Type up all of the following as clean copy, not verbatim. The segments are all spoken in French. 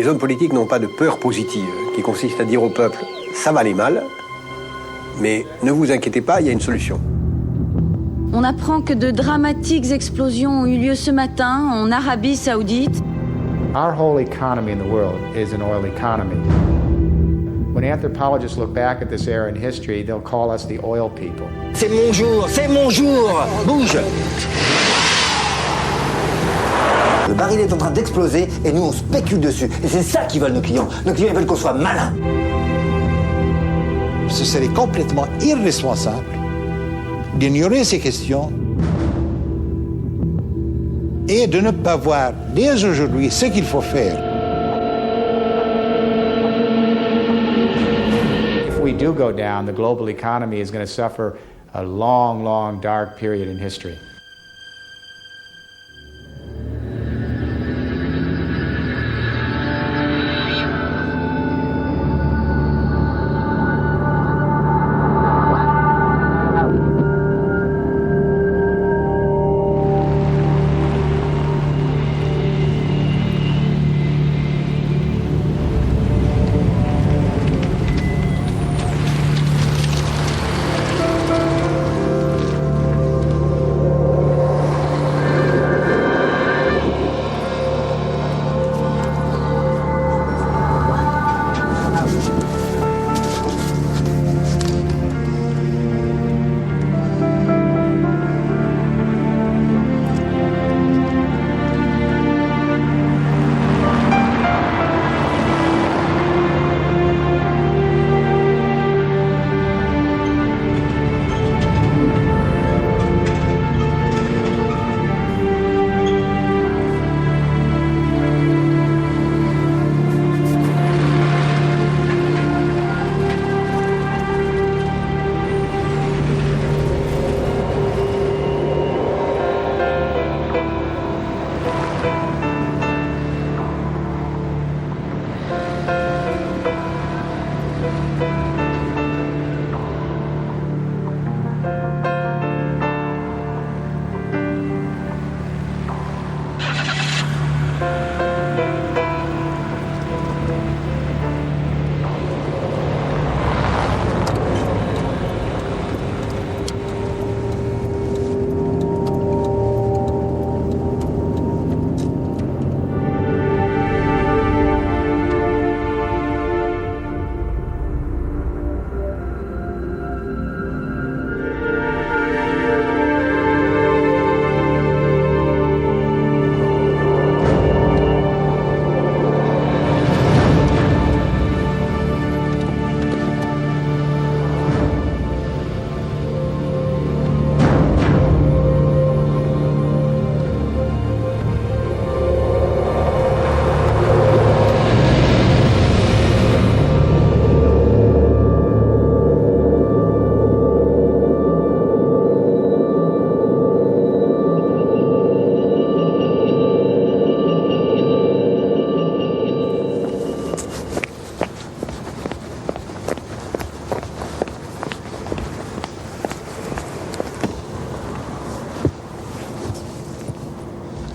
Les hommes politiques n'ont pas de peur positive, qui consiste à dire au peuple « ça va aller mal, mais ne vous inquiétez pas, il y a une solution ». On apprend que de dramatiques explosions ont eu lieu ce matin en Arabie Saoudite. Our whole economy in the world is an oil economy. When anthropologists look back at this era in history, they'll call us the oil people. C'est mon jour, bouge! Le baril est en train d'exploser et nous on spécule dessus. Et c'est ça qu'ils veulent nos clients. Nos clients ils veulent qu'on soit malin. Ce serait complètement irresponsable d'ignorer ces questions et de ne pas voir dès aujourd'hui ce qu'il faut faire. If we do go down, the global economy is going to suffer a long, long, dark period in history.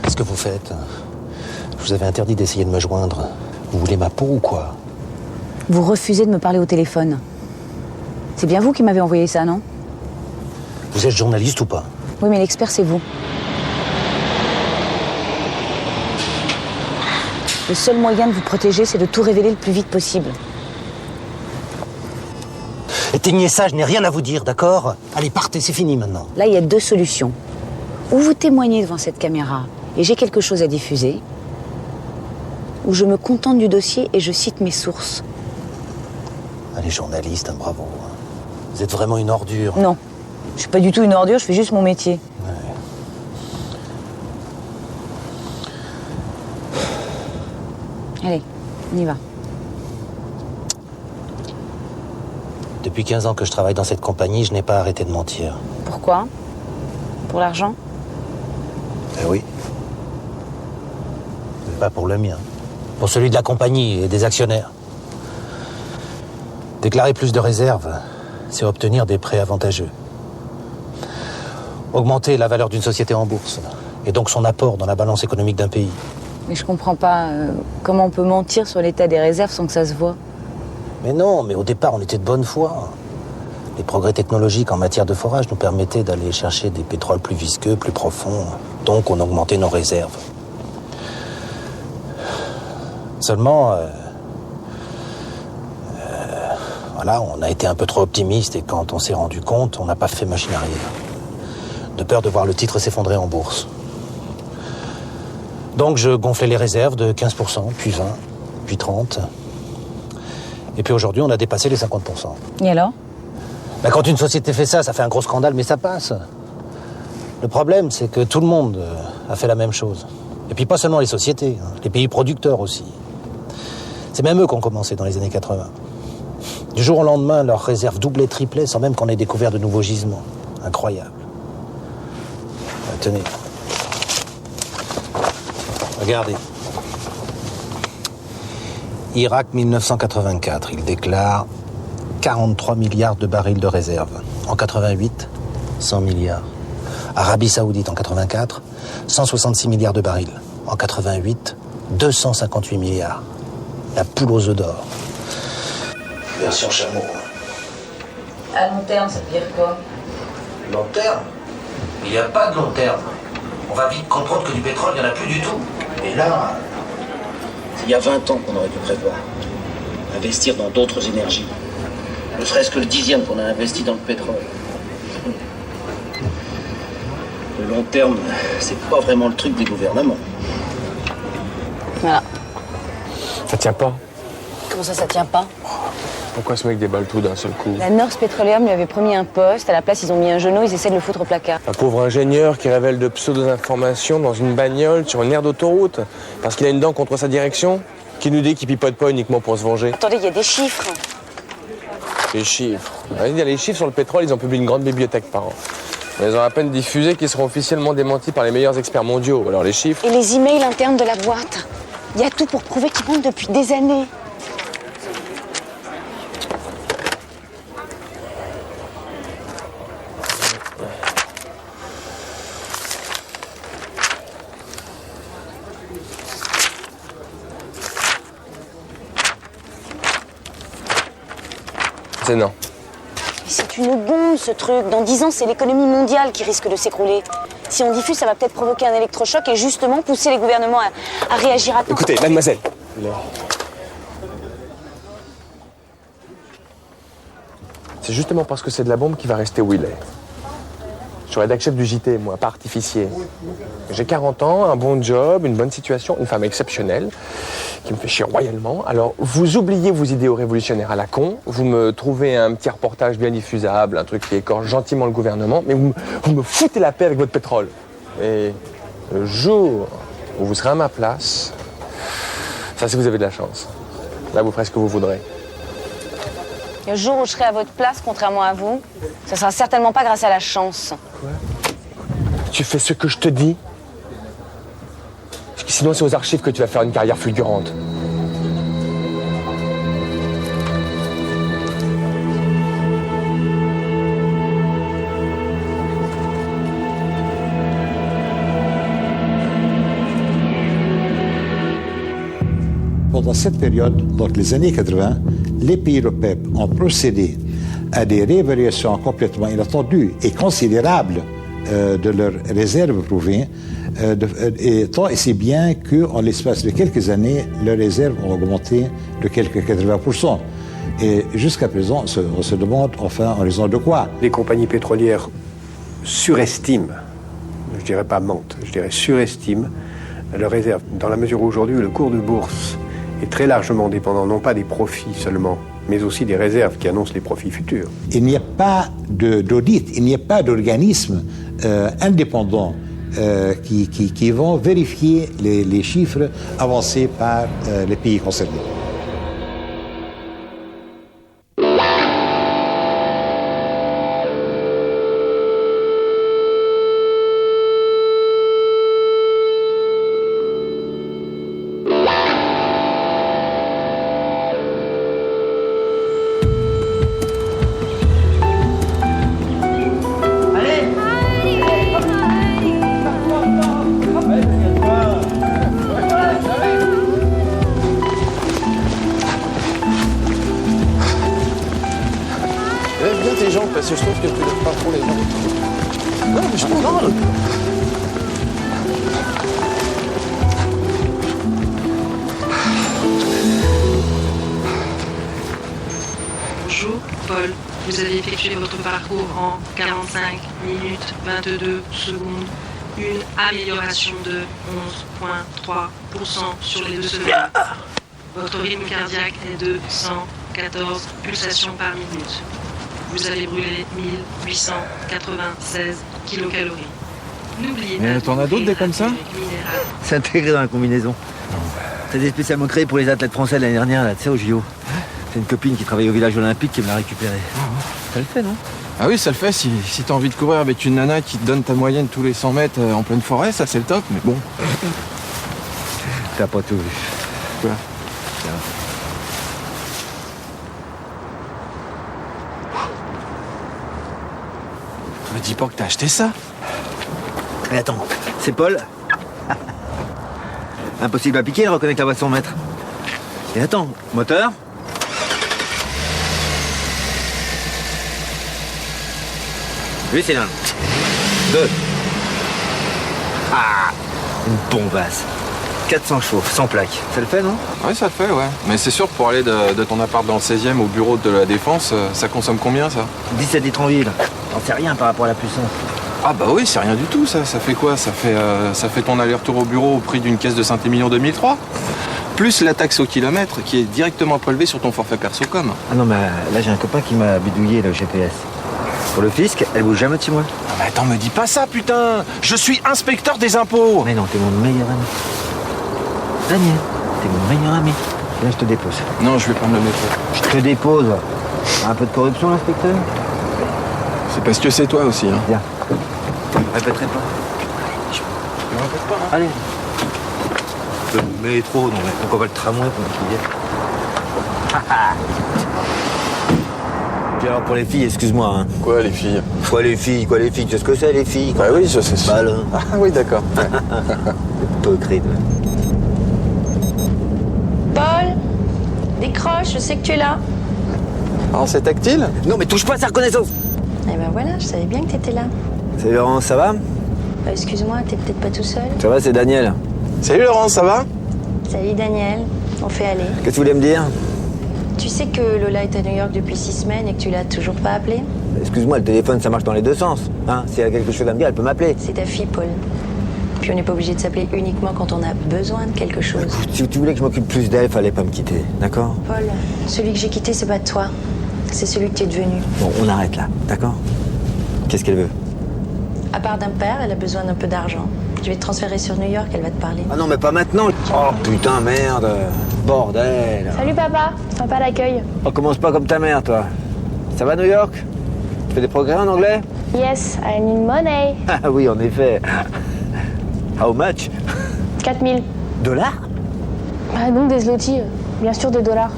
Qu'est-ce que vous faites? Je vous avais interdit d'essayer de me joindre. Vous voulez ma peau ou quoi? Vous refusez de me parler au téléphone. C'est bien vous qui m'avez envoyé ça, non? Vous êtes journaliste ou pas? Oui, mais l'expert, c'est vous. Le seul moyen de vous protéger, c'est de tout révéler le plus vite possible. Éteignez ça, je n'ai rien à vous dire, d'accord? Allez, partez, c'est fini maintenant. Là, il y a deux solutions. Ou vous témoignez devant cette caméra et j'ai quelque chose à diffuser, ou je me contente du dossier et je cite mes sources. Allez, journaliste, hein, bravo. Vous êtes vraiment une ordure. Non, je suis pas du tout une ordure, je fais juste mon métier. Ouais. Allez, on y va. Depuis 15 ans que je travaille dans cette compagnie, je n'ai pas arrêté de mentir. Pourquoi? Pour l'argent? Eh oui. Mais pas pour le mien. Pour celui de la compagnie et des actionnaires. Déclarer plus de réserves, c'est obtenir des prêts avantageux. Augmenter la valeur d'une société en bourse, et donc son apport dans la balance économique d'un pays. Mais je comprends pas comment on peut mentir sur l'état des réserves sans que ça se voit. Mais non, mais au départ, on était de bonne foi. Les progrès technologiques en matière de forage nous permettaient d'aller chercher des pétroles plus visqueux, plus profonds. Donc, on augmentait nos réserves. Seulement, voilà, on a été un peu trop optimiste et quand on s'est rendu compte, on n'a pas fait machine arrière. De peur de voir le titre s'effondrer en bourse. Donc, je gonflais les réserves de 15%, puis 20%, puis 30%. Et puis aujourd'hui, on a dépassé les 50%. Et alors ? Ben, quand une société fait ça, ça fait un gros scandale, mais ça passe. Le problème, c'est que tout le monde a fait la même chose. Et puis pas seulement les sociétés, hein, les pays producteurs aussi. C'est même eux qui ont commencé dans les années 80. Du jour au lendemain, leurs réserves doublaient, triplaient, sans même qu'on ait découvert de nouveaux gisements. Incroyable. Ben, tenez. Regardez. Irak 1984, il déclare 43 milliards de barils de réserve. En 88, 100 milliards. Arabie Saoudite en 84, 166 milliards de barils. En 88, 258 milliards. La poule aux œufs d'or. Version chameau. À long terme, ça veut dire quoi ? Long terme ? Il n'y a pas de long terme. On va vite comprendre que du pétrole, il n'y en a plus du tout. Et là, il y a 20 ans qu'on aurait dû prévoir. Investir dans d'autres énergies. Ne serait-ce que le 10e qu'on a investi dans le pétrole. Le long terme, c'est pas vraiment le truc des gouvernements. Voilà. Ça tient pas. Comment ça tient pas ? Pourquoi ce mec déballe tout d'un seul coup? La Norsk Petroleum lui avait promis un poste, à la place ils ont mis un genou, ils essaient de le foutre au placard. Un pauvre ingénieur qui révèle de pseudo-informations dans une bagnole sur une aire d'autoroute parce qu'il a une dent contre sa direction, qui nous dit qu'il pipote pas uniquement pour se venger. Attendez, il y a des chiffres. Les chiffres. Les chiffres sur le pétrole, ils ont publié une grande bibliothèque par an. Mais ils ont à peine diffusé qu'ils seront officiellement démentis par les meilleurs experts mondiaux. Alors les chiffres... Et les emails internes de la boîte. Il y a tout pour prouver qu'ils mentent depuis des années. C'est non. Mais c'est une bombe, ce truc. Dans 10 ans, c'est l'économie mondiale qui risque de s'écrouler. Si on diffuse, ça va peut-être provoquer un électrochoc et justement pousser les gouvernements à réagir à temps. Écoutez, mademoiselle. C'est justement parce que c'est de la bombe qui va rester où il est. Je suis rédacteur chef du JT, moi, pas artificier. J'ai 40 ans, un bon job, une bonne situation, une femme exceptionnelle, qui me fait chier royalement. Alors, vous oubliez vos idéaux révolutionnaires à la con, vous me trouvez un petit reportage bien diffusable, un truc qui écorche gentiment le gouvernement, mais vous me foutez la paix avec votre pétrole. Et le jour où vous serez à ma place, ça, si vous avez de la chance. Là, vous ferez ce que vous voudrez. Le jour où je serai à votre place, contrairement à vous, ça sera certainement pas grâce à la chance. Quoi? Tu fais ce que je te dis? Parce que sinon, c'est aux archives que tu vas faire une carrière fulgurante. Pendant cette période, donc les années 80, les pays européens ont procédé à des réévaluations complètement inattendues et considérables de leurs réserves prouvées, tant et si bien qu'en l'espace de quelques années, leurs réserves ont augmenté de quelques 80%. Et jusqu'à présent, on se demande enfin en raison de quoi. Les compagnies pétrolières surestiment, je dirais pas mentent, je dirais surestiment leurs réserves, dans la mesure où aujourd'hui le cours de bourse est très largement dépendant, non pas des profits seulement, mais aussi des réserves qui annoncent les profits futurs. Il n'y a pas d'audit, il n'y a pas d'organisme indépendant qui vont vérifier les chiffres avancés par les pays concernés. jambes parce que je trouve que tu lèves pas trop les jambes. Non, mais je t'entends. Bonjour, Paul. Vous avez effectué votre parcours en 45 minutes 22 secondes. Une amélioration de 11,3% sur les 2 semaines. Votre rythme cardiaque est de 114 pulsations par minute. Vous avez brûlé 1896 kilocalories. N'oubliez pas. T'en as d'autres des comme ça? C'est intégré dans la combinaison. C'était spécialement créé pour les athlètes français de l'année dernière, là, tu sais, au JO. C'est une copine qui travaille au village olympique qui me l'a récupéré. Ça le fait, non? Ah oui, ça le fait. Si t'as envie de courir avec une nana qui te donne ta moyenne tous les 100 mètres en pleine forêt, ça c'est le top, mais bon. T'as pas tout vu. Quoi? Me dis pas que t'as acheté ça. Mais attends, c'est Paul. Impossible à piquer, il reconnaît que la voix de son maître. Et attends, moteur. Oui, c'est l'un. 2. Ah, une bombasse. 400 chevaux, sans plaque. Ça le fait, non? Oui, ça le fait, ouais. Mais c'est sûr que pour aller de ton appart dans le 16e au bureau de la Défense, ça consomme combien, ça? 17 litres en ville. J'en sais rien par rapport à la puissance. Ah bah oui, c'est rien du tout, ça. Ça fait quoi? Ça fait ton aller-retour au bureau au prix d'une caisse de Saint-Émilion 2003. Plus la taxe au kilomètre qui est directement prélevée sur ton forfait perso-com. Ah non, mais là, j'ai un copain qui m'a bidouillé le GPS. Pour le fisc, elle bouge jamais de chez moi. Ah mais attends, me dis pas ça, putain! Je suis inspecteur des impôts! Mais non, t'es mon meilleur ami. Daniel, t'es mon meilleur ami. Viens, je te dépose. Non, je vais prendre le métro. Je te dépose. Un peu de corruption, l'inspecteur? C'est parce que c'est toi aussi, hein. Viens. Répéterai pas. Je répète pas, hein. Allez. Le métro, non, mais pourquoi pas le tramway pour qu'il vienne? Puis alors pour les filles, excuse-moi. Hein. Quoi, les filles? Quoi les filles? Tu sais ce que c'est, les filles? Bah oui, je sais. Bah là. Ah oui, d'accord. Ouais. Hypocrite. Paul, décroche, je sais que tu es là. Alors, c'est tactile? Non, mais touche pas à sa reconnaissance. Eh ben voilà, je savais bien que t'étais là. Salut Laurence, ça va? Excuse-moi, t'es peut-être pas tout seul. Ça va, c'est Daniel. Salut Laurence, ça va? Salut Daniel, on fait aller. Qu'est-ce que tu voulais me dire? Tu sais que Lola est à New York depuis 6 semaines et que tu l'as toujours pas appelée? Excuse-moi, le téléphone, ça marche dans les deux sens. Hein? Si elle a quelque chose à me dire, elle peut m'appeler. C'est ta fille, Paul. Puis on n'est pas obligé de s'appeler uniquement quand on a besoin de quelque chose. Écoute, si tu voulais que je m'occupe plus d'elle, fallait pas me quitter, d'accord? Paul, celui que j'ai quitté, c'est pas toi. C'est celui que tu es devenu. Bon, on arrête là, d'accord? Qu'est-ce qu'elle veut? À part d'un père, elle a besoin d'un peu d'argent. Je vais te transférer sur New York, elle va te parler. Ah non, mais pas maintenant. Oh putain, merde. Bordel. Salut papa, sympa l'accueil. Oh, commence pas comme ta mère, toi. Ça va New York? Tu fais des progrès en anglais? Yes, I need money. Ah oui, en effet. How much? 4000. Dollars? Ah non, des zlotys, bien sûr des dollars.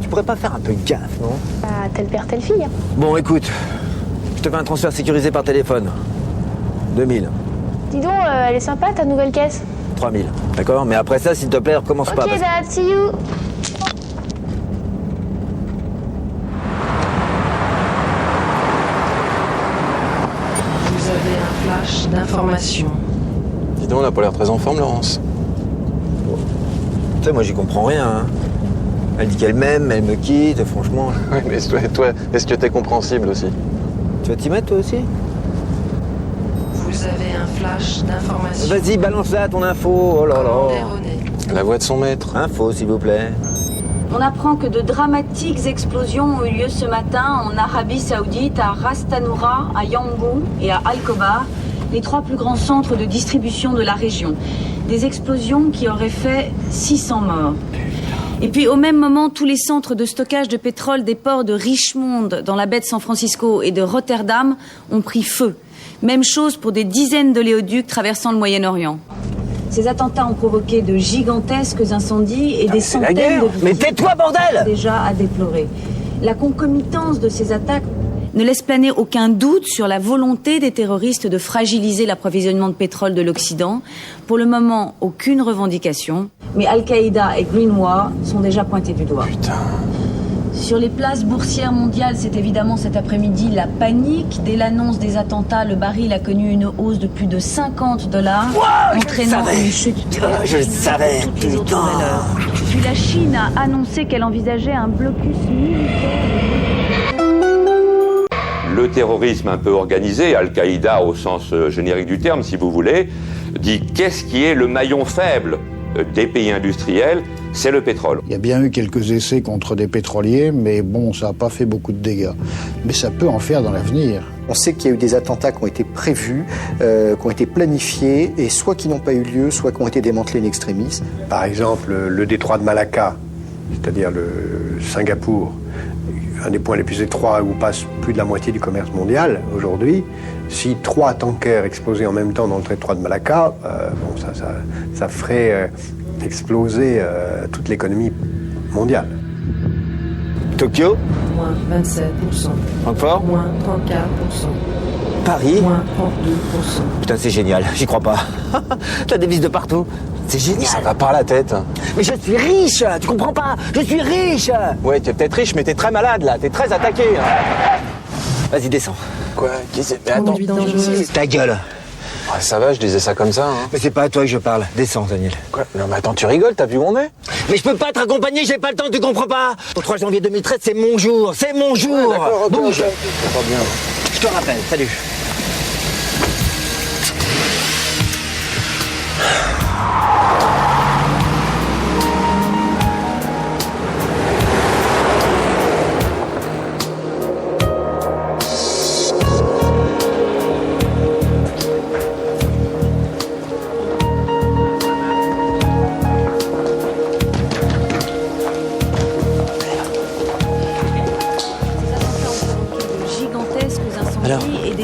Tu pourrais pas faire un peu gaffe, non? Bah, tel père, telle fille. Bon, écoute. Je te fais un transfert sécurisé par téléphone. 2000. Dis donc, elle est sympa ta nouvelle caisse. 3000. D'accord? Mais après ça, s'il te plaît, recommence pas. Ok, dad, see you. Vous avez un flash d'information. Dis donc, on n'a pas l'air très en forme, Laurence. Tu sais, moi, j'y comprends rien. Hein. Elle dit qu'elle m'aime, elle me quitte, franchement. Oui, mais toi, est-ce que t'es compréhensible aussi? Tu vas t'y mettre, toi aussi? Vous avez un flash d'information. Vas-y, balance là ton info. Oh là là. La voix de son maître. Info, s'il vous plaît. On apprend que de dramatiques explosions ont eu lieu ce matin en Arabie Saoudite, à Ras Tanura, à Yangon et à Al-Khobar, les 3 plus grands centres de distribution de la région. Des explosions qui auraient fait 600 morts. Et puis au même moment, tous les centres de stockage de pétrole des ports de Richmond, dans la baie de San Francisco, et de Rotterdam ont pris feu. Même chose pour des dizaines d'oléoducs traversant le Moyen-Orient. Ces attentats ont provoqué de gigantesques incendies et des centaines de victimes. Mais tais-toi, bordel! Déjà à déplorer. La concomitance de ces attaques ne laisse planer aucun doute sur la volonté des terroristes de fragiliser l'approvisionnement de pétrole de l'Occident. Pour le moment, aucune revendication. Mais Al-Qaïda et Greenway sont déjà pointés du doigt. Putain. Sur les places boursières mondiales, c'est évidemment cet après-midi la panique. Dès l'annonce des attentats, le baril a connu une hausse de plus de $50, entraînant une chute Je le savais, toutes les autres putain. valeurs. Puis la Chine a annoncé qu'elle envisageait un blocus militaire. Le terrorisme un peu organisé, Al-Qaïda au sens générique du terme, si vous voulez, dit qu'est-ce qui est le maillon faible des pays industriels? C'est le pétrole. Il y a bien eu quelques essais contre des pétroliers, mais bon, ça n'a pas fait beaucoup de dégâts. Mais ça peut en faire dans l'avenir. On sait qu'il y a eu des attentats qui ont été prévus, qui ont été planifiés, et soit qui n'ont pas eu lieu, soit qui ont été démantelés in extremis. Par exemple, le détroit de Malacca, c'est-à-dire le Singapour, un des points les plus étroits où passe plus de la moitié du commerce mondial aujourd'hui. Si 3 tankers explosaient en même temps dans le détroit de Malacca, ça ferait exploser toute l'économie mondiale. Tokyo, Moins 27%. Francfort, Moins 34%. Paris, Moins 32%. Putain, c'est génial, j'y crois pas. T'as des vis de partout. C'est génial. Ça va par la tête. Mais je suis riche, tu comprends pas? Je suis riche. Ouais, t'es peut-être riche, mais t'es très malade là, t'es très attaqué. Vas-y, descends. Quoi? Mais attends. Ta gueule. Ouais, ça va, je disais ça comme ça. Hein. Mais c'est pas à toi que je parle. Descends, Daniel. Quoi? Non, mais attends, tu rigoles, t'as vu où on est? Mais je peux pas t'accompagner, j'ai pas le temps, tu comprends pas? Au 3 janvier 2013, c'est mon jour, c'est mon jour. Ouais, d'accord, ok, bouge. ok. Pas bien. Je te rappelle, salut.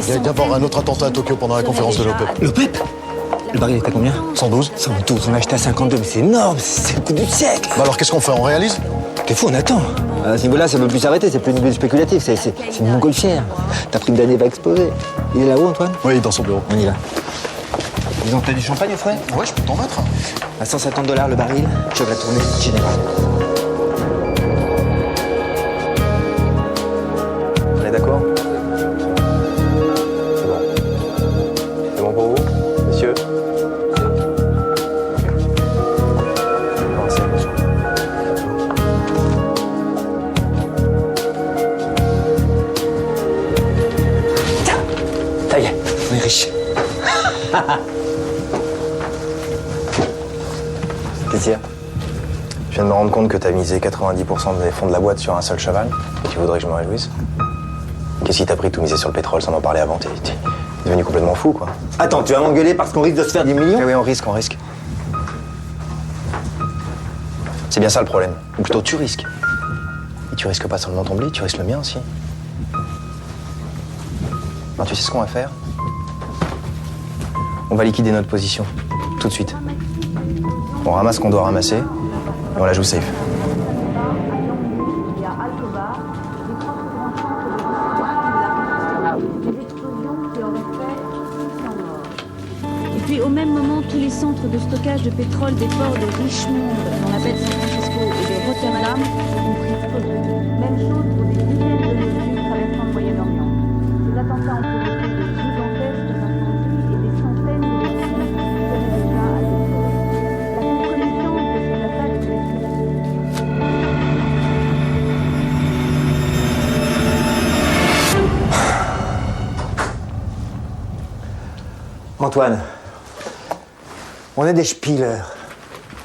Il y a d'abord un autre attentat à Tokyo pendant la conférence de l'OPEP. L'OPEP? Le baril est à combien? 112. 112, on a acheté à 52, mais c'est énorme, c'est le coup du siècle. Bah alors qu'est-ce qu'on fait? On réalise? T'es fou, on attend. À ce niveau-là, ça ne peut plus s'arrêter, c'est plus une bulle spéculative, c'est une montgolfière. Ta prime d'année va exploser. Il est là-haut, Antoine? Oui, dans son bureau. On y va. Disons que t'as du champagne au frais? Ouais, je peux t'en mettre. À $150 le baril, je vais la tournée générale. On est d'accord? C'est bon. C'est bon pour vous, monsieur? Avancez, monsieur. Ça y est, on est riche. Qu'est-ce qu'il y a? Je viens de me rendre compte que t'as misé 90% des fonds de la boîte sur un seul cheval. Et tu voudrais que je me réjouisse? Qu'est-ce qui t'a pris de tout miser sur le pétrole sans m'en parler avant? T'es devenu complètement fou, quoi. Attends, tu vas m'engueuler parce qu'on risque de se faire des millions? Oui, on risque, on risque. C'est bien ça le problème. Ou plutôt, tu risques. Et tu risques pas seulement ton blé, tu risques le mien aussi. Alors, tu sais ce qu'on va faire? On va liquider notre position, tout de suite. On ramasse ce qu'on doit ramasser, et on la joue safe. Et puis au même moment, tous les centres de stockage de pétrole des ports de Richmond, dans la baie de San Francisco et de Rotterdam ont pris feu. Même chose pour des dizaines de modules traversant le Moyen-Orient. Ces attentats ont provoqué de gigantesques incendies et des centaines de victimes seraient déjà à déplorer. La concomitance de ces attaques de Antoine, on est des spillers.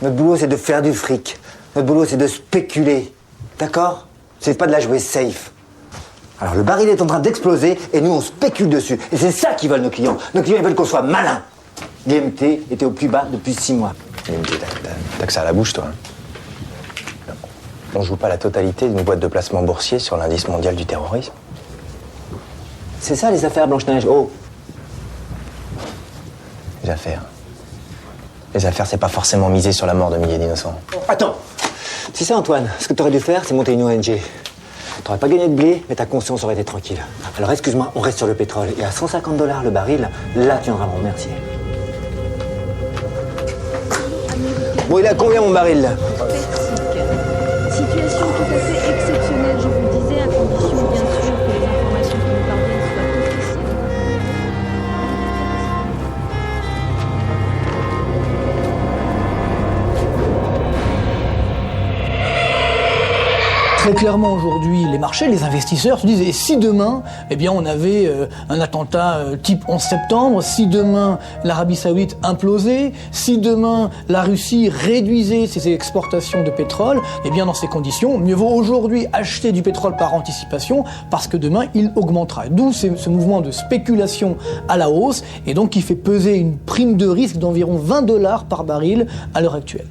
Notre boulot, c'est de faire du fric. Notre boulot, c'est de spéculer. D'accord? C'est pas de la jouer safe. Alors, le baril est en train d'exploser et nous, on spécule dessus. Et c'est ça qu'ils veulent, nos clients. Nos clients, ils veulent qu'on soit malin. L'IMT était au plus bas depuis 6 mois. L'IMT, t'as que ça à la bouche, toi. On joue pas la totalité d'une boîte de placement boursier sur l'indice mondial du terrorisme. C'est ça, les affaires Blanche-Neige. Oh! Les affaires. Les affaires, c'est pas forcément miser sur la mort de milliers d'innocents. Attends! C'est ça, Antoine. Ce que t'aurais dû faire, c'est monter une ONG. T'aurais pas gagné de blé, mais ta conscience aurait été tranquille. Alors, excuse-moi, on reste sur le pétrole. Et à $150 le baril, là, tu viendras me remercier. Bon, il a combien, mon baril, là? Situation tout à fait exceptionnelle Très clairement aujourd'hui, les marchés, les investisseurs se disent, et si demain, eh bien, on avait un attentat type 11 septembre, si demain l'Arabie Saoudite implosait, si demain la Russie réduisait ses exportations de pétrole, eh bien, dans ces conditions, mieux vaut aujourd'hui acheter du pétrole par anticipation, parce que demain, il augmentera. D'où ce mouvement de spéculation à la hausse, et donc qui fait peser une prime de risque d'environ $20 par baril à l'heure actuelle.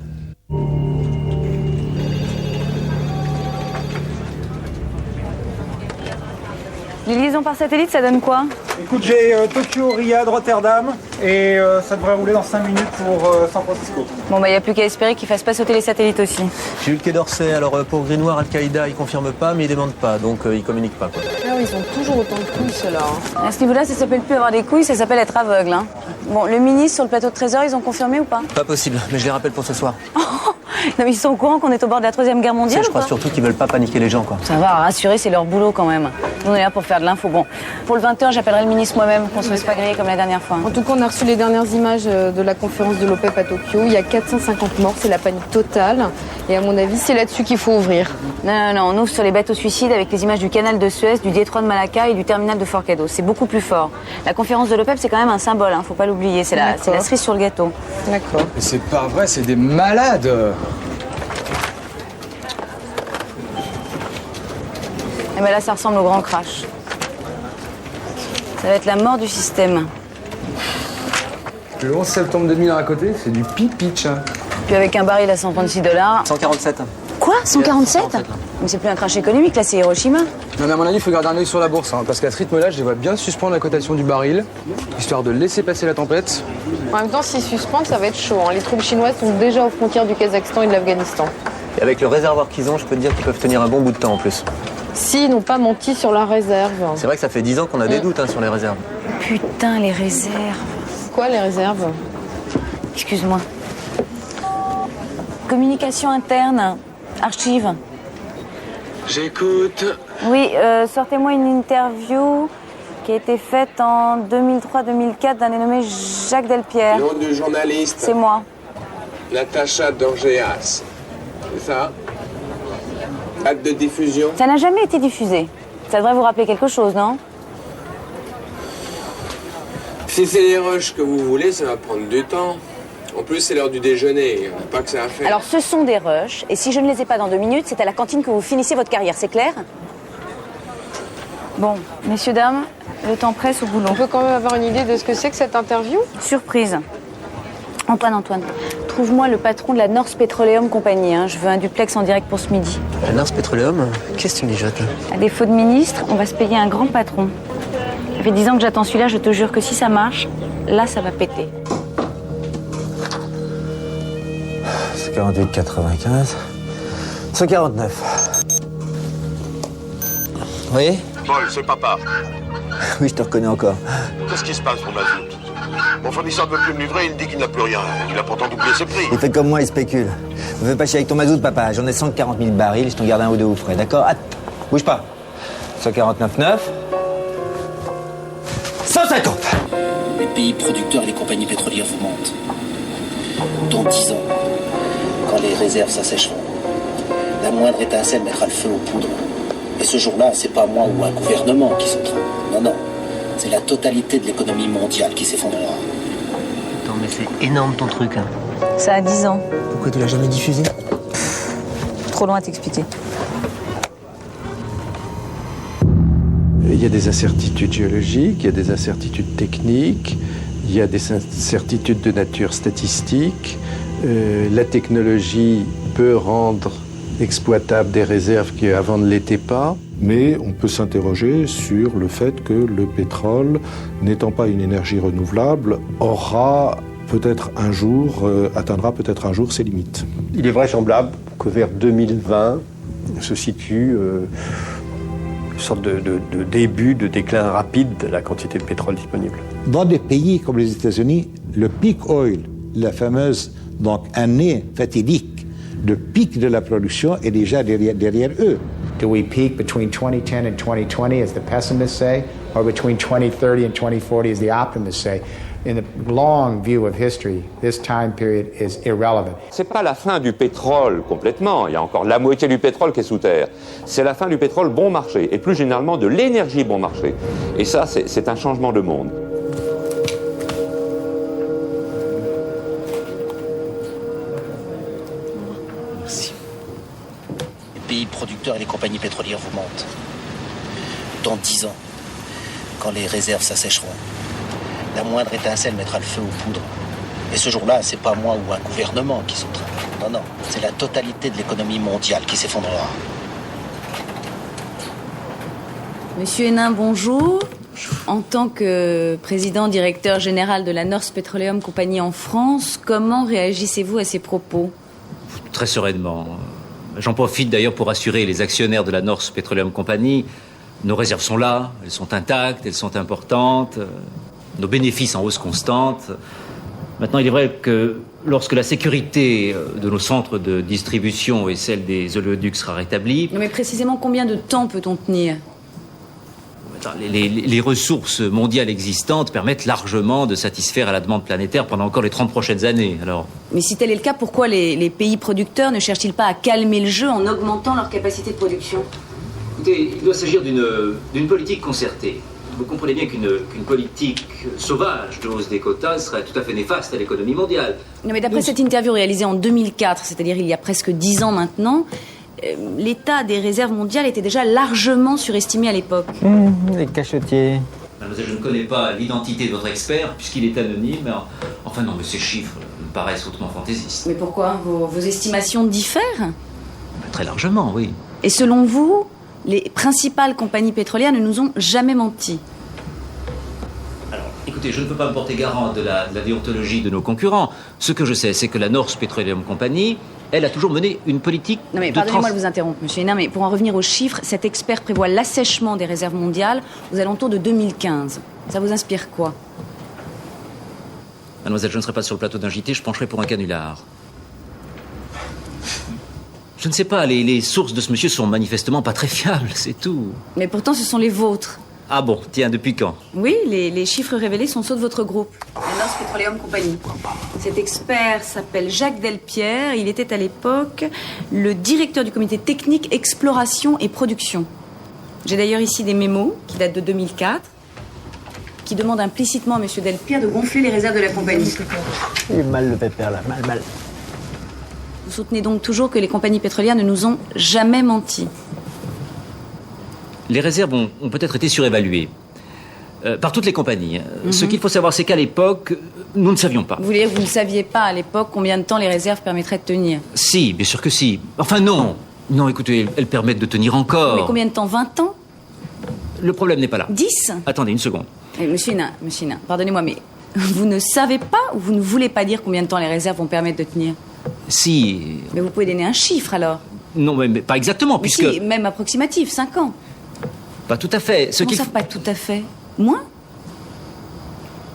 Les liaisons par satellite, ça donne quoi? Écoute, j'ai Tokyo, Riyad, Rotterdam et ça devrait rouler dans 5 minutes pour San Francisco. Bon, bah, y a plus qu'à espérer qu'ils fassent pas sauter les satellites aussi. J'ai eu le Quai d'Orsay, alors pour Greenware, Al-Qaïda, ils confirment pas, mais ils démentent pas, donc ils communiquent pas, quoi. Alors, ils ont toujours autant de couilles, ceux-là. À ce niveau-là, ça s'appelle plus avoir des couilles, ça s'appelle être aveugle. Hein. Bon, le ministre sur le plateau de Trésor, ils ont confirmé ou pas? Pas possible, mais je les rappelle pour ce soir. Non, mais ils sont au courant qu'on est au bord de la 3e guerre mondiale. Je crois surtout qu'ils veulent pas paniquer les gens, quoi. Ça va, rassurer, c'est leur boulot quand même. Nous, on est là pour faire de l'info. Bon, pour le 20h, j'appellerai le ministre moi-même, qu'on se laisse pas griller comme la dernière fois. En tout cas, on a reçu les dernières images de la conférence de l'OPEP à Tokyo. Il y a 450 morts, c'est la panique totale. Et à mon avis, c'est là-dessus qu'il faut ouvrir. Non, on ouvre sur les bateaux suicides avec les images du canal de Suez, du détroit de Malacca et du terminal de Forcado. C'est beaucoup plus fort. La conférence de l'OPEP, c'est quand même un symbole, hein, faut pas l'oublier. C'est la cerise sur le gâteau. D'accord. Mais c'est pas vrai, c'est des malades. Et ben là, ça ressemble au grand crash. Ça va être la mort du système. Le 11 septembre 2000 à côté, c'est du pitch. Puis avec un baril à $136. 147. Quoi? 147? Mais c'est plus un crash économique, là, c'est Hiroshima. Non, mais à mon avis, il faut garder un œil sur la bourse, hein, parce qu'à ce rythme-là, je les vois bien suspendre la cotation du baril, histoire de laisser passer la tempête. En même temps, s'ils suspendent, ça va être chaud. Hein. Les troupes chinoises sont déjà aux frontières du Kazakhstan et de l'Afghanistan. Et avec le réservoir qu'ils ont, je peux te dire qu'ils peuvent tenir un bon bout de temps en plus. S'ils n'ont pas menti sur la réserve. C'est vrai que ça fait 10 ans qu'on a des doutes sur les réserves. Putain, les réserves. Quoi, les réserves? Excuse-moi. Communication interne. Archive. J'écoute. Oui, sortez-moi une interview qui a été faite en 2003-2004 d'un dénommé Jacques Delpierre. Nom du journaliste. C'est moi. Natacha Dorgeas. C'est ça? Date de diffusion? Ça n'a jamais été diffusé. Ça devrait vous rappeler quelque chose, non? Si c'est les rushs que vous voulez, ça va prendre du temps. En plus, c'est l'heure du déjeuner. Il n'y a pas que ça à faire. Alors, ce sont des rushs, et si je ne les ai pas dans 2 minutes, c'est à la cantine que vous finissez votre carrière, c'est clair? Bon, messieurs, dames, le temps presse au boulot. On peut quand même avoir une idée de ce que c'est que cette interview? Surprise. Antoine, trouve-moi le patron de la North Petroleum Company. Hein. Je veux un duplex en direct pour ce midi. La North Petroleum? Qu'est-ce que tu mijotes? À défaut de ministre, on va se payer un grand patron. Ça fait 10 ans que j'attends celui-là, je te jure que si ça marche, là, ça va péter. 48,95. 149. Oui? Paul, c'est papa. Oui, je te reconnais encore. Qu'est-ce qui se passe, mon mazout? Mon fournisseur ne veut plus me livrer, il me dit qu'il n'a plus rien. Il a pourtant doublé ses prix. Il fait comme moi, il spécule. Ne fais pas chier avec ton mazout, papa. J'en ai 140 000 barils, je t'en garde un ou deux au frais, d'accord? Ah, bouge pas. 149,9. 150. Les pays producteurs et les compagnies pétrolières vous mentent. Dans 10 ans, quand les réserves s'assècheront, la moindre étincelle mettra le feu aux poudres. Et ce jour-là, c'est pas moi ou un gouvernement qui sautera. Non, non. C'est la totalité de l'économie mondiale qui s'effondrera. Attends, mais c'est énorme ton truc, hein. Ça a 10 ans. Pourquoi tu l'as jamais diffusé? Trop loin à t'expliquer. Il y a des incertitudes géologiques, il y a des incertitudes techniques, il y a des incertitudes de nature statistique. La technologie peut rendre exploitables des réserves qui avant ne l'étaient pas. Mais on peut s'interroger sur le fait que le pétrole, n'étant pas une énergie renouvelable, aura peut-être un jour, atteindra peut-être un jour ses limites. Il est vraisemblable que vers 2020 se situe une sorte de début de déclin rapide de la quantité de pétrole disponible. Dans des pays comme les États-Unis, le peak oil, la fameuse année fatidique, le pic de la production est déjà derrière eux. Do we peak between 2010 and 2020, as the pessimists say, or between 2030 and 2040, as the optimists say? In the long view of history, this time period is irrelevant. C'est pas la fin du pétrole complètement, il y a encore la moitié du pétrole qui est sous terre. C'est la fin du pétrole bon marché, et plus généralement de l'énergie bon marché. Et ça, c'est un changement de monde. Merci. Les pays producteurs et les compagnies pétrolières vous mentent. Dans 10 ans, quand les réserves s'assécheront, la moindre étincelle mettra le feu aux poudres. Et ce jour-là, c'est pas moi ou un gouvernement qui sautera. Non, non, c'est la totalité de l'économie mondiale qui s'effondrera. Monsieur Hénin, bonjour. En tant que président directeur général de la Norsk Petroleum Company en France, comment réagissez-vous à ces propos? Très sereinement. J'en profite d'ailleurs pour assurer les actionnaires de la Norsk Petroleum Company. Nos réserves sont là, elles sont intactes, elles sont importantes. Nos bénéfices en hausse constante. Maintenant, il est vrai que lorsque la sécurité de nos centres de distribution et celle des oléoducs sera rétablie... Non, mais précisément combien de temps peut-on tenir? Les ressources mondiales existantes permettent largement de satisfaire à la demande planétaire pendant encore les 30 prochaines années. Alors... Mais si tel est le cas, pourquoi les pays producteurs ne cherchent-ils pas à calmer le jeu en augmentant leur capacité de production? Écoutez, il doit s'agir d'une politique concertée. Vous comprenez bien qu'une politique sauvage de hausse des quotas serait tout à fait néfaste à l'économie mondiale. Non, mais d'après cette interview réalisée en 2004, c'est-à-dire il y a presque 10 ans maintenant, l'état des réserves mondiales était déjà largement surestimé à l'époque. Les cachetiers. Mademoiselle, je ne connais pas l'identité de votre expert, puisqu'il est anonyme. Enfin non, mais ces chiffres me paraissent hautement fantaisistes. Mais pourquoi? Vos estimations diffèrent? Très largement, oui. Et selon vous, les principales compagnies pétrolières ne nous ont jamais menti? Alors, écoutez, je ne peux pas me porter garant de la déontologie de nos concurrents. Ce que je sais, c'est que la Norsk Petroleum Company, elle a toujours mené une politique Non mais pardonnez-moi de vous interrompre, monsieur Hénin, mais pour en revenir aux chiffres, cet expert prévoit l'assèchement des réserves mondiales aux alentours de 2015. Ça vous inspire quoi? Mademoiselle, je ne serai pas sur le plateau d'un JT, je pencherai pour un canular. Je ne sais pas, les sources de ce monsieur sont manifestement pas très fiables, c'est tout. Mais pourtant, ce sont les vôtres. Ah bon, tiens, depuis quand? Oui, les chiffres révélés sont ceux de votre groupe, la Norsk Petroleum Company. Cet expert s'appelle Jacques Delpierre. Il était à l'époque le directeur du comité technique exploration et production. J'ai d'ailleurs ici des mémos qui datent de 2004, qui demandent implicitement à monsieur Delpierre de gonfler les réserves de la compagnie. Il est mal le pépère là, mal. Vous soutenez donc toujours que les compagnies pétrolières ne nous ont jamais menti? Les réserves ont peut-être été surévaluées par toutes les compagnies. Ce qu'il faut savoir, c'est qu'à l'époque, nous ne savions pas. Vous voulez dire que vous ne saviez pas à l'époque combien de temps les réserves permettraient de tenir? Si, bien sûr que si. Enfin non. Non, écoutez, elles permettent de tenir encore. Mais combien de temps? 20 ans? Le problème n'est pas là. 10? Attendez une seconde. Monsieur Hénin, pardonnez-moi, mais vous ne savez pas ou vous ne voulez pas dire combien de temps les réserves vont permettre de tenir? Si. Mais vous pouvez donner un chiffre alors? Non, mais pas exactement, mais puisque... Si, même approximatif, 5 ans. Pas tout à fait. Comment ça, pas tout à fait? Moins?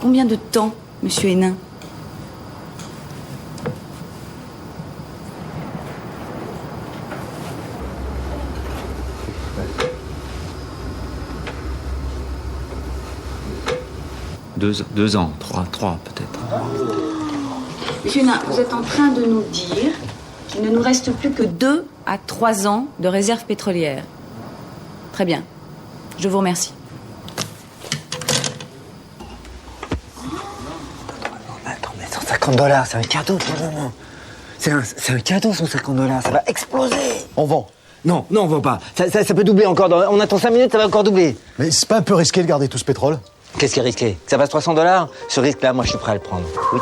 Combien de temps, monsieur Hénin? Deux ans, trois peut-être. Monsieur Hénin, vous êtes en train de nous dire qu'il ne nous reste plus que 2 à 3 ans de réserve pétrolière. Très bien. Je vous remercie. Attends, mais $150, c'est un cadeau pour le moment. C'est un cadeau, $150, ça va exploser. On vend. Non, on vend pas. Ça peut doubler encore. On attend 5 minutes, ça va encore doubler. Mais c'est pas un peu risqué de garder tout ce pétrole? Qu'est-ce qui est risqué? Que ça fasse $300? Ce risque-là, moi, je suis prêt à le prendre. Oui.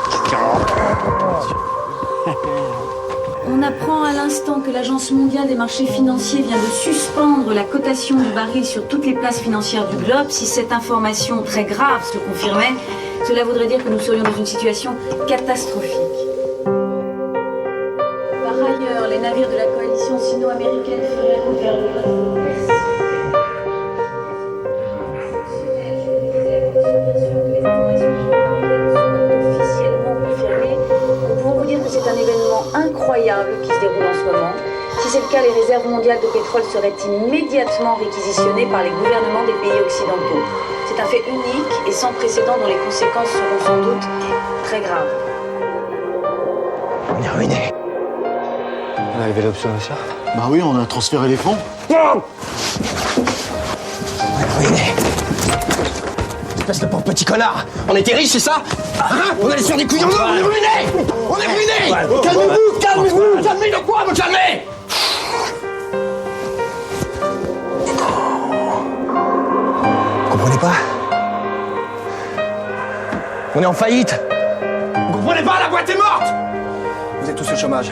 On apprend à l'instant que l'Agence mondiale des marchés financiers vient de suspendre la cotation du baril sur toutes les places financières du globe. Si cette information très grave se confirmait, cela voudrait dire que nous serions dans une situation catastrophique. Par ailleurs, les navires de la coalition sino-américaine feraient route vers le nord. C'est un événement incroyable qui se déroule en ce moment. Si c'est le cas, les réserves mondiales de pétrole seraient immédiatement réquisitionnées par les gouvernements des pays occidentaux. C'est un fait unique et sans précédent dont les conséquences seront sans doute très graves. On est ruiné. On a levé l'option d'achat. Bah oui, on a transféré les fonds. On est ruiné. Espèce de pauvre petit connard. On était riches, c'est ça? Hein? On allait se faire des couillons, on est ruinés. On est ruinés. Calmez-vous, calmez-vous. Calmez de quoi, vous calmez? Vous comprenez pas? On est en faillite. Vous comprenez pas, la boîte est morte. Vous êtes tous au chômage.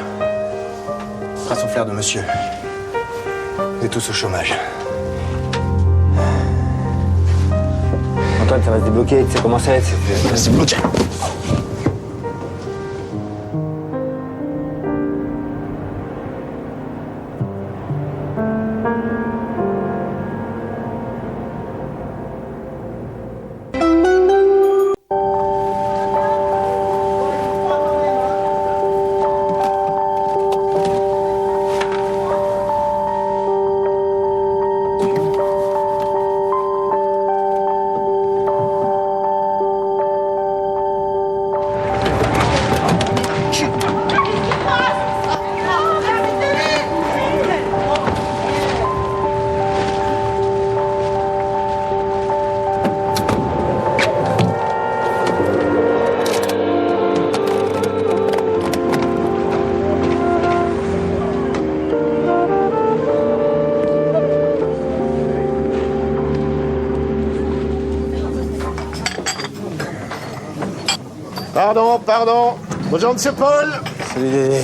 Grâce au flair de monsieur. Vous êtes tous au chômage. Antoine, ça va se débloquer. Tu sais comment c'est? Ça va se débloquer. Pardon. Bonjour, monsieur Paul. Salut, Dédé.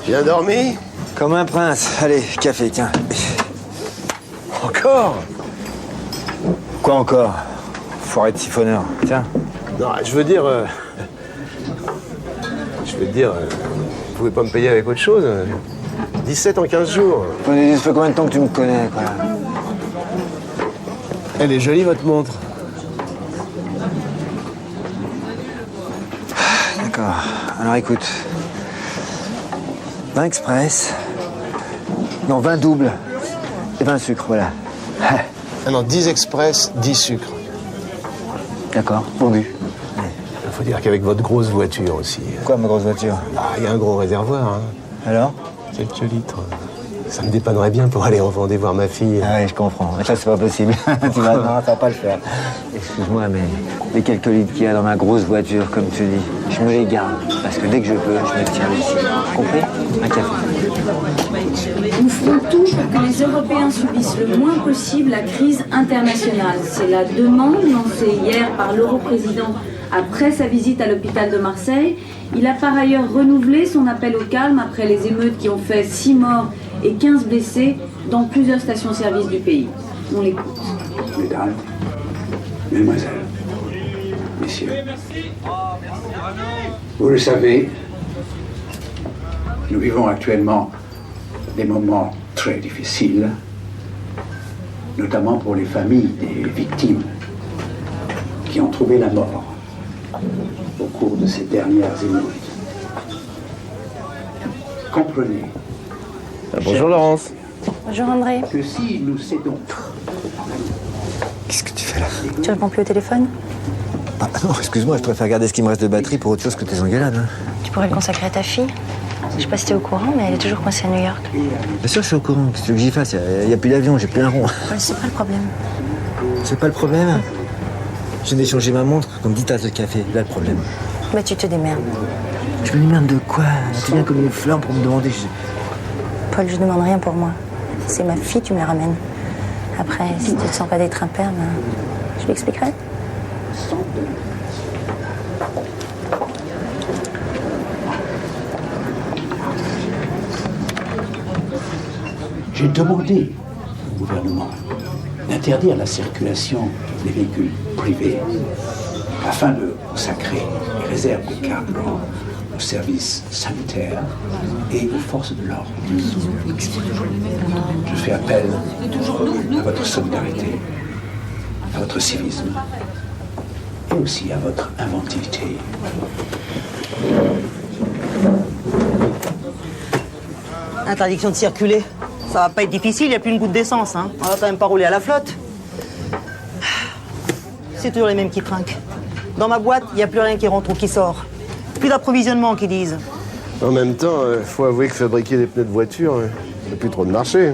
Bien dormi? Comme un prince. Allez, café, tiens. Encore? Quoi encore? Foiré de siphonneur. Tiens. Non, je veux dire... vous pouvez pas me payer avec autre chose? 17 en 15 jours. Ça fait combien de temps que tu me connais, quoi? Elle est jolie, votre montre. D'accord. Alors écoute. 20 express. Non, 20 doubles. Et 20 sucres, voilà. Ah non, 10 express, 10 sucres. D'accord, vendu. Il faut dire qu'avec votre grosse voiture aussi... Quoi, ma grosse voiture? Il y a un gros réservoir, hein. Alors? Quelques litres. Ça me dépannerait bien pour aller en Vendée voir ma fille. Ah oui, je comprends. Mais ça, c'est pas possible. Tu vas, non, ça va pas le faire. Excuse-moi, mais les quelques litres qu'il y a dans ma grosse voiture, comme tu dis, je me les garde. Parce que dès que je peux, je me tiens ici. Compris? Un café. Nous ferons tout pour que les Européens subissent le moins possible la crise internationale. C'est la demande lancée hier par l'euro-président après sa visite à l'hôpital de Marseille. Il a par ailleurs renouvelé son appel au calme après les émeutes qui ont fait 6 morts et 15 blessés dans plusieurs stations-service du pays. On l'écoute. Mesdames, Mesdemoiselles, Messieurs, vous le savez, nous vivons actuellement des moments très difficiles, notamment pour les familles des victimes qui ont trouvé la mort au cours de ces dernières émeutes. Comprenez. Bonjour Laurence. Bonjour André. Que si nous cédons... Qu'est-ce que tu fais là? Tu réponds plus au téléphone? Ah non, excuse-moi, je préfère garder ce qui me reste de batterie pour autre chose que tes engueulades. Hein. Tu pourrais le consacrer à ta fille. Je sais pas si t'es au courant, mais elle est toujours coincée à New York. Bien sûr, je suis au courant. Qu'est-ce que tu veux que j'y fasse? Il n'y a plus d'avion, j'ai plus un rond. Ouais, c'est pas le problème. C'est pas le problème? Je viens d'échanger ma montre comme 10 tasses de café. Là, le problème. Bah, tu te démerdes. Je me démerde de quoi? Tu viens comme une flamme pour me demander. Paul, je demande rien pour moi. C'est ma fille, tu me la ramènes. Après, si tu te sens pas d'être un père, ben, je l'expliquerai. J'ai demandé au gouvernement d'interdire la circulation des véhicules privés afin de consacrer les réserves de carburant aux services sanitaires et aux forces de l'ordre. Je fais appel à votre solidarité, à votre civisme et aussi à votre inventivité. Interdiction de circuler. Ça va pas être difficile, il n'y a plus une goutte d'essence. Hein. On va quand même pas rouler à la flotte. C'est toujours les mêmes qui trinquent. Dans ma boîte, il n'y a plus rien qui rentre ou qui sort. Plus d'approvisionnement, qu'ils disent. En même temps, faut avouer que fabriquer des pneus de voiture, il n'y a plus trop de marché.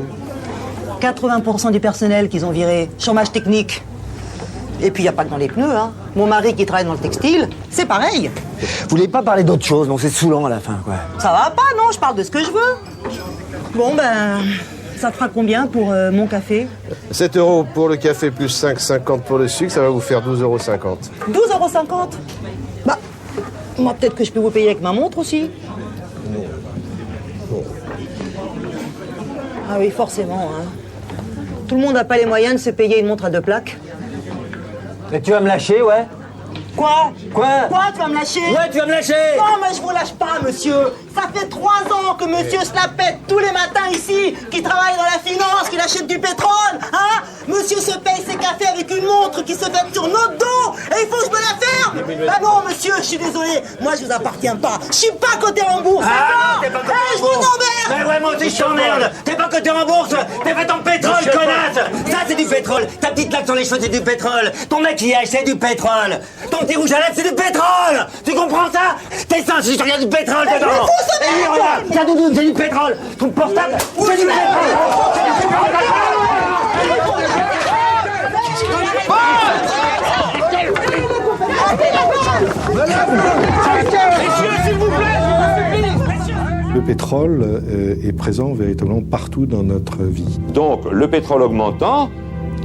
80% du personnel qu'ils ont viré, chômage technique. Et puis il n'y a pas que dans les pneus, hein. Mon mari qui travaille dans le textile, c'est pareil. Vous voulez pas parler d'autre chose, non, c'est saoulant à la fin, quoi. Ça va pas, non, je parle de ce que je veux. Bon, ben, ça fera combien pour mon café? 7 € pour le café plus 5,50 pour le sucre, ça va vous faire 12,50 €. 12,50 €? Bah, moi peut-être que je peux vous payer avec ma montre aussi. Ah oui, forcément, hein. Tout le monde n'a pas les moyens de se payer une montre à 2 plaques. Et tu vas me lâcher, ouais? Quoi? Quoi? Tu vas me lâcher? Ouais, tu vas me lâcher! Non, mais je vous lâche pas, monsieur. Ça fait 3 ans que monsieur se la pète tous les matins ici, qui travaille dans la finance, qui achète du pétrole, hein? Monsieur se paye ses cafés avec une montre qui se fait sur notre dos, et il faut que je me la ferme! Ah non, monsieur, je suis désolé. Moi, je vous appartiens pas. Je suis pas côté rembourse. Ah, t'es pas côté je vous emmerde! Mais ouais, moi aussi, je t'emmerde! T'es pas côté rembourse! T'es fait en pétrole, connasse! Ça, c'est du pétrole! Ta petite laque sur les cheveux, c'est du pétrole! Ton maquillage, c'est du pétrole! Ton petit rouge à lèvres, c'est du pétrole! Tu comprends ça? Tes seins, c'est du pétrole dedans! Et lui, regarde! Ta doudoune, c'est du pétrole! Ton portable, c'est du pétrole! Le pétrole est présent véritablement partout dans notre vie. Donc, le pétrole augmentant,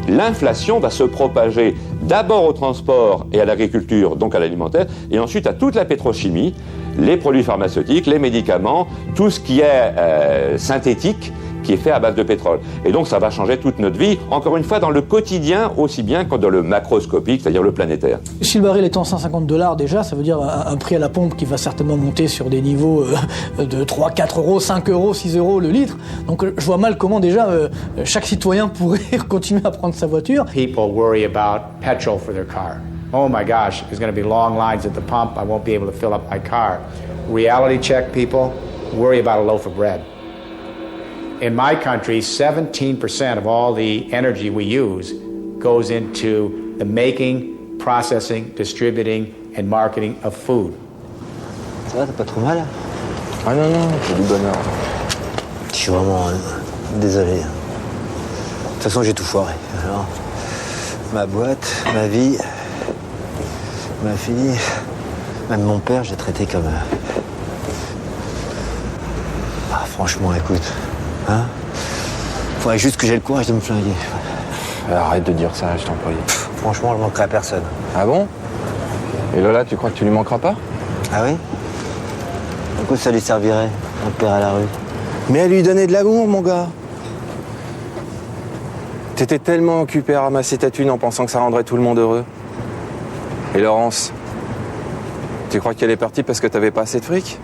l'inflation va se propager d'abord au transport et à l'agriculture, donc à l'alimentaire, et ensuite à toute la pétrochimie, les produits pharmaceutiques, les médicaments, tout ce qui est synthétique, qui est fait à base de pétrole. Et donc ça va changer toute notre vie, encore une fois dans le quotidien aussi bien que dans le macroscopique, c'est-à-dire le planétaire. Si le baril est en $150 déjà, ça veut dire un prix à la pompe qui va certainement monter sur des niveaux de 3, 4 euros, 5 euros, 6 euros le litre. Donc je vois mal comment déjà chaque citoyen pourrait continuer à prendre sa voiture. People worry about petrol for their car. Oh my gosh, there's going to be long lines at the pump. I won't be able to fill up my car. Reality check, people, worry about a loaf of bread. In my country, 17% of all the energy we use goes into the making, processing, distributing, and marketing of food. Ça va, t'as pas trop mal? Ah non, c'est du bonheur. Je suis vraiment désolé. De toute façon, j'ai tout foiré. Alors, ma boîte, ma vie, ma fille, même mon père, j'ai traité comme... Ah, franchement, écoute... Hein? Faudrait juste que j'ai le courage de me flinguer. Arrête de dire ça, je t'en prie. Franchement, je manquerai à personne. Ah bon? Et Lola, tu crois que tu lui manqueras pas? Ah oui? Du coup, ça lui servirait, mon père à la rue. Mais elle lui donnait de l'amour, mon gars. T'étais tellement occupé à ramasser ta thune en pensant que ça rendrait tout le monde heureux. Et Laurence, tu crois qu'elle est partie parce que t'avais pas assez de fric?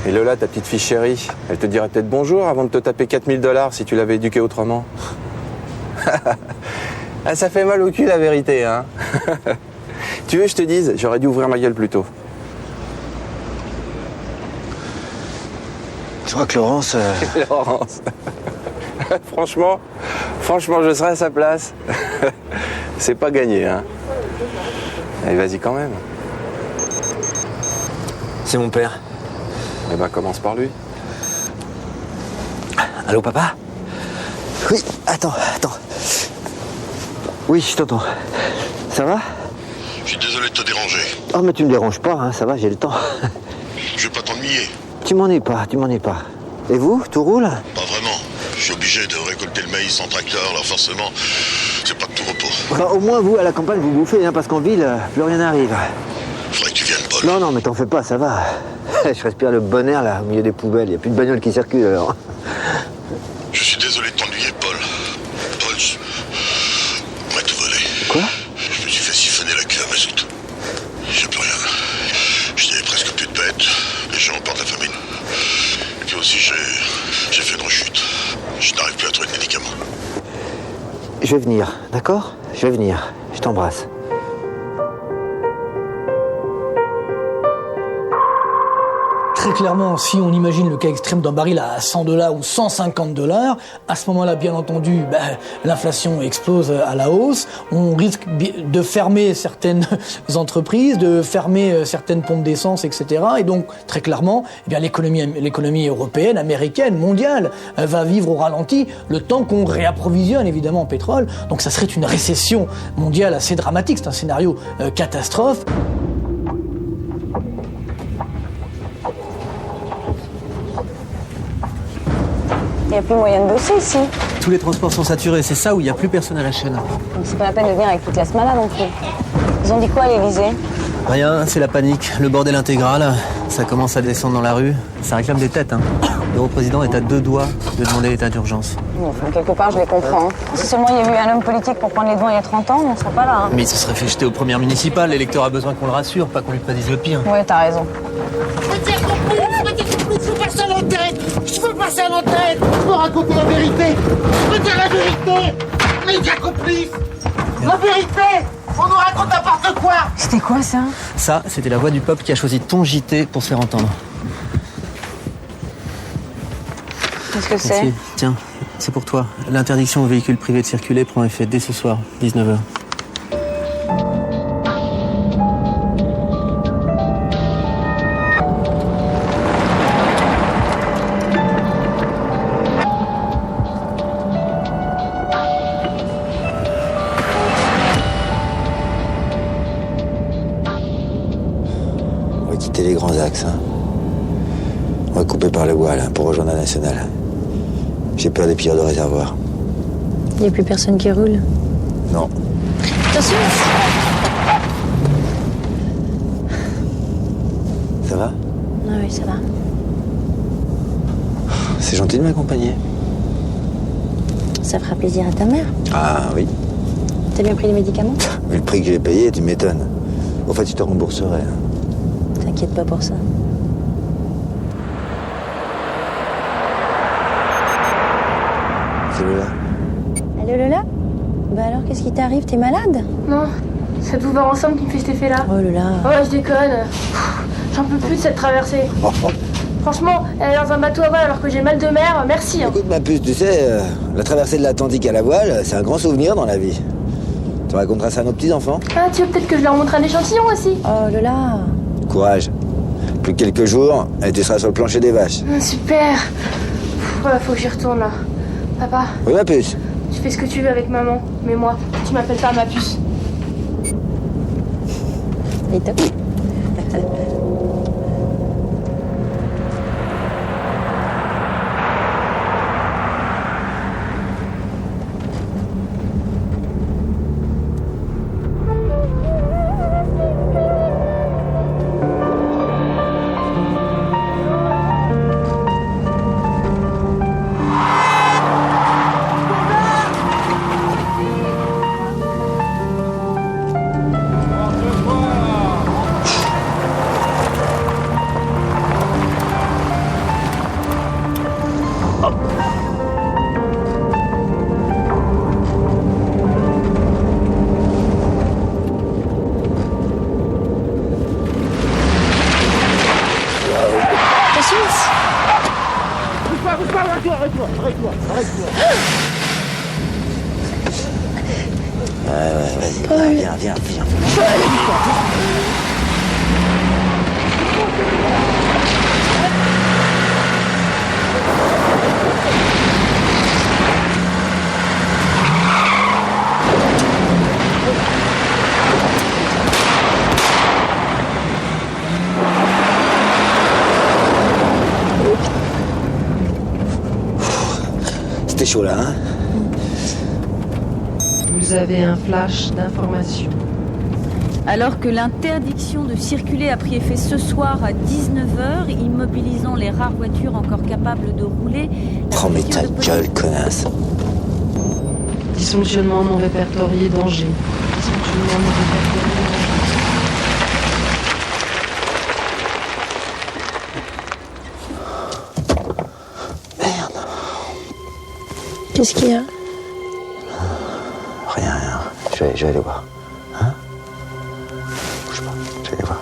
Et Lola, ta petite fille chérie, elle te dirait peut-être bonjour avant de te taper $4000 si tu l'avais éduquée autrement. Ah, ça fait mal au cul la vérité, hein. Tu veux que je te dise, j'aurais dû ouvrir ma gueule plus tôt. Je crois que Laurence... Laurence. Franchement, je serais à sa place. C'est pas gagné, hein. Allez, vas-y quand même. C'est mon père. Eh ben, commence par lui. Allô, papa? Oui, attends. Oui, je t'entends. Ça va? Je suis désolé de te déranger. Oh, mais tu me déranges pas, hein, ça va, j'ai le temps. Je vais pas t'ennuyer. Tu m'ennuies pas. Et vous, tout roule? Pas vraiment. Je suis obligé de récolter le maïs en tracteur, alors forcément, c'est pas de tout repos. Enfin, au moins, vous, à la campagne, vous bouffez, hein, parce qu'en ville, plus rien n'arrive. Faudrait que tu viennes, Paul. Non, mais t'en fais pas, ça va. Je respire le bon air, là, au milieu des poubelles. Il n'y a plus de bagnoles qui circulent, alors. Je suis désolé de t'ennuyer, Paul. Paul, on m'a tout volé. Quoi? Je me suis fait siphonner la queue à mazout. J'ai plus rien. Je n'avais presque plus de bêtes. Les gens ont peur de la famine. Et puis aussi, j'ai fait une rechute. Je n'arrive plus à trouver de médicaments. Je vais venir, d'accord? Je vais venir. Je t'embrasse. très clairement, si on imagine le cas extrême d'un baril à $100 ou $150, à ce moment-là, bien entendu, l'inflation explose à la hausse. On risque de fermer certaines entreprises, de fermer certaines pompes d'essence, etc. Et donc, très clairement, eh bien, l'économie européenne, américaine, mondiale, va vivre au ralenti le temps qu'on réapprovisionne évidemment en pétrole. Donc, ça serait une récession mondiale assez dramatique. C'est un scénario catastrophe. Il n'y a plus moyen de bosser ici. Tous les transports sont saturés, c'est ça où il n'y a plus personne à la chaîne. Donc c'est pas la peine de venir avec toute la smala non plus. Ils ont dit quoi à l'Élysée? Rien, c'est la panique, le bordel intégral. Ça commence à descendre dans la rue. Ça réclame des têtes. Le président est à 2 doigts de demander l'état d'urgence. Enfin, quelque part, je les comprends. Si seulement il y avait eu un homme politique pour prendre les devants il y a 30 ans, on ne serait pas là. Mais il se serait fait jeter aux premières municipales. L'électeur a besoin qu'on le rassure, pas qu'on lui prédise le pire. Ouais, t'as raison. Je veux passer à l'antenne. Je veux passer à l'antenne. Je veux raconter la vérité. Je veux dire la vérité. Média complice. La vérité. On nous raconte n'importe quoi. C'était quoi ça? Ça, c'était la voix du peuple qui a choisi ton JT pour se faire entendre. Qu'est-ce que c'est? Tiens, c'est pour toi. L'interdiction aux véhicules privés de circuler prend effet dès ce soir, 19h. On va quitter les grands axes. On va couper par le bois là, pour rejoindre la nationale. J'ai peur des pilleurs de réservoir. Il n'y a plus personne qui roule. Non. Attention! Ça va? Ah oui, ça va. C'est gentil de m'accompagner. Ça fera plaisir à ta mère. Ah oui. T'as bien pris les médicaments? Vu le prix que j'ai payé, tu m'étonnes. Au fait, tu te rembourserais. T'inquiète pas pour ça. C'est Lola. Allô Lola? Bah alors, qu'est-ce qui t'arrive? T'es malade? Non, c'est tout voir ensemble qui me fait cet effet-là. Oh Lola. Ouais, je déconne. J'en peux plus de cette traversée. Franchement, elle est dans un bateau à voile alors que j'ai mal de mer, merci. Écoute ma puce, tu sais, la traversée de l'Atlantique à la voile, c'est un grand souvenir dans la vie. Tu raconteras ça à nos petits-enfants? Ah, tu veux peut-être que je leur montre un échantillon aussi? Oh Lola. Courage. Plus que quelques jours, et tu seras sur le plancher des vaches. Super. Ouais, faut que j'y retourne là. Papa? Oui ma puce. Tu fais ce que tu veux avec maman, mais moi, tu m'appelles pas ma puce. Et top. Vas-y, viens. C'était chaud là, hein? Vous avez un flash d'information. Alors que l'interdiction de circuler a pris effet ce soir à 19h, immobilisant les rares voitures encore capables de rouler... Oh mais ta gueule, connasse. Dysfonctionnement non répertorié, danger. Dysfonctionnement non répertorié, Merde. Qu'est-ce qu'il y a? Rien. Je vais aller voir. Hein? Bouge pas, je vais aller voir.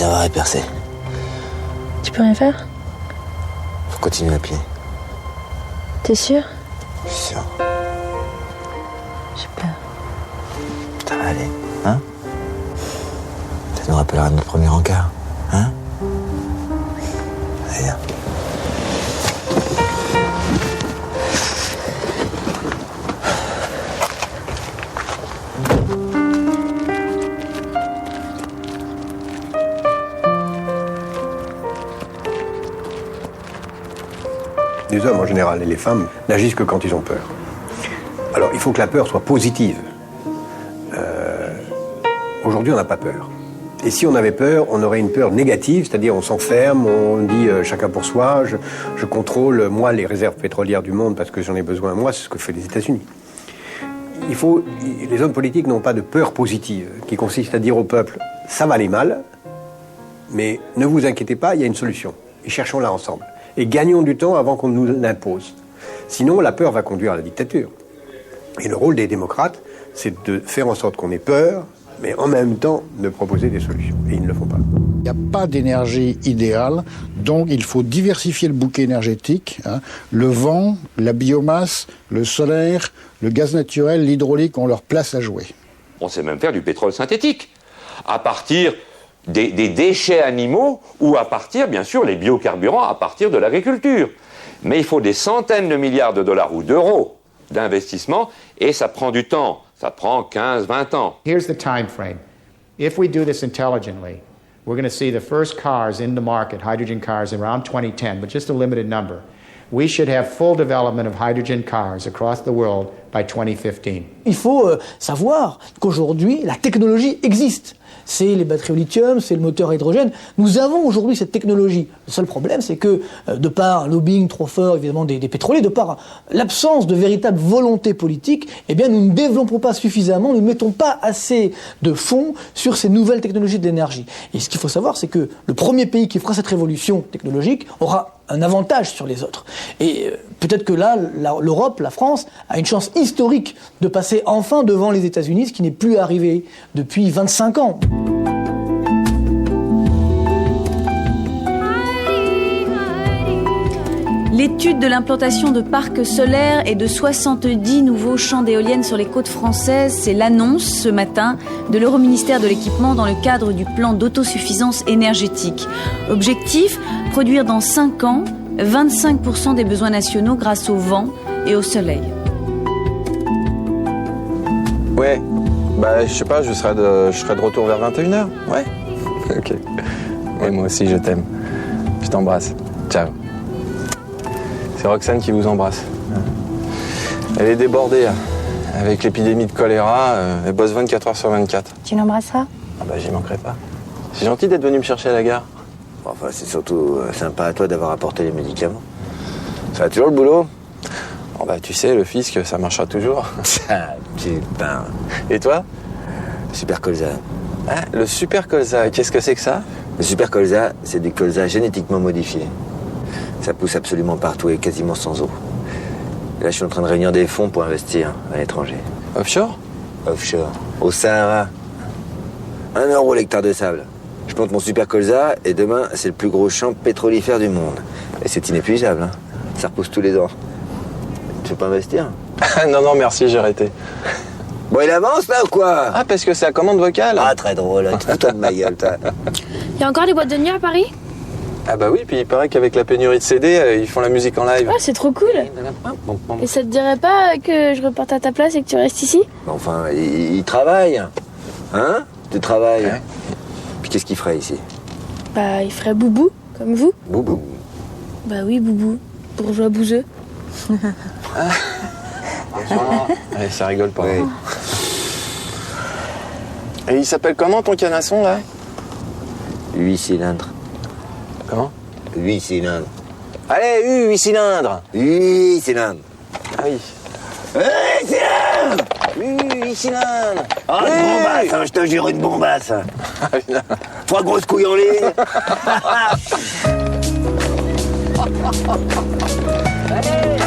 réservoir est percé. Tu peux rien faire? Faut continuer à pied. T'es sûr? Je suis sûr. J'ai peur. Ça va aller, hein? Ça nous rappellera notre premier encart, hein? Allez, viens. Les hommes en général et les femmes n'agissent que quand ils ont peur. Alors il faut que la peur soit positive. Aujourd'hui on n'a pas peur. Et si on avait peur, on aurait une peur négative, c'est-à-dire on s'enferme, on dit chacun pour soi, je contrôle moi les réserves pétrolières du monde parce que j'en ai besoin moi, c'est ce que fait les États-Unis. Les hommes politiques n'ont pas de peur positive qui consiste à dire au peuple ça va aller mal, mais ne vous inquiétez pas, il y a une solution. Et cherchons-la ensemble. Et gagnons du temps avant qu'on nous l'impose. Sinon, la peur va conduire à la dictature. Et le rôle des démocrates, c'est de faire en sorte qu'on ait peur, mais en même temps de proposer des solutions. Et ils ne le font pas. Il n'y a pas d'énergie idéale, donc il faut diversifier le bouquet énergétique. Le vent, la biomasse, le solaire, le gaz naturel, l'hydraulique ont leur place à jouer. On sait même faire du pétrole synthétique, à partir des déchets animaux ou à partir, bien sûr, les biocarburants à partir de l'agriculture. Mais il faut des centaines de milliards de dollars ou d'euros d'investissement et ça prend du temps. Ça prend 15-20 ans. Here's the time frame. If we do this intelligently, we're going to see the first cars in the market, hydrogen cars, around 2010, but just a limited number. We should have full development of hydrogen cars across the world by 2015. Il faut savoir qu'aujourd'hui, la technologie existe. C'est les batteries au lithium, c'est le moteur à hydrogène. Nous avons aujourd'hui cette technologie. Le seul problème, c'est que, de par un lobbying trop fort, évidemment, des pétroliers, de par l'absence de véritable volonté politique, eh bien, nous ne développons pas suffisamment, nous ne mettons pas assez de fonds sur ces nouvelles technologies de l'énergie. Et ce qu'il faut savoir, c'est que le premier pays qui fera cette révolution technologique aura un avantage sur les autres. Et peut-être que là, l'Europe, la France, a une chance historique de passer enfin devant les États-Unis, ce qui n'est plus arrivé depuis 25 ans. L'étude de l'implantation de parcs solaires et de 70 nouveaux champs d'éoliennes sur les côtes françaises, c'est l'annonce ce matin de l'Euroministère de l'Équipement dans le cadre du plan d'autosuffisance énergétique. Objectif, produire dans 5 ans 25% des besoins nationaux grâce au vent et au soleil. Ouais, bah je sais pas, je serai de retour vers 21h, ouais. Ok. Ouais, moi aussi je t'aime. Je t'embrasse. Ciao. C'est Roxane qui vous embrasse. Elle est débordée avec l'épidémie de choléra, elle bosse 24 heures sur 24. Tu l'embrasseras? Ah bah j'y manquerai pas. C'est gentil d'être venu me chercher à la gare. Enfin, c'est surtout sympa à toi d'avoir apporté les médicaments. Ça va toujours le boulot? Oh bah tu sais, le fisc, ça marchera toujours. Ah, putain. Et toi? Super colza. Ah, le super colza, qu'est-ce que c'est que ça? Le super colza, c'est du colza génétiquement modifié. Ça pousse absolument partout et quasiment sans eau. Et là, je suis en train de réunir des fonds pour investir à l'étranger. Offshore? Offshore. Au Sahara. 1 euro l'hectare de sable. Je plante mon super colza et demain, c'est le plus gros champ pétrolifère du monde. Et c'est inépuisable, hein. Ça repousse tous les ans. Tu veux pas investir? Non, merci, j'ai arrêté. Bon, il avance là ou quoi? Ah, parce que c'est la commande vocale. Ah, très drôle. Fous-toi de ma gueule, toi. Il y a encore des boîtes de nuit à Paris? Ah bah oui, puis il paraît qu'avec la pénurie de CD, ils font la musique en live. Ouais, c'est trop cool. Et ça te dirait pas que je reparte à ta place et que tu restes ici? Enfin, il travaille. Hein? Tu travailles. Ouais. Puis qu'est-ce qu'il ferait ici? Bah, il ferait boubou, comme vous. Boubou? Bah oui, boubou. Bourgeois bouseux. Allez, ça rigole pas. Oui. Et il s'appelle comment ton canasson, là? 8 cylindres. Comment? 8 cylindres. Allez, 8 cylindres. 8 cylindres. Ah oui. 8 cylindres. 8 cylindres. Ah, une bombasse, hein, je te jure, une bombasse. 3 grosses couilles en ligne. Allez.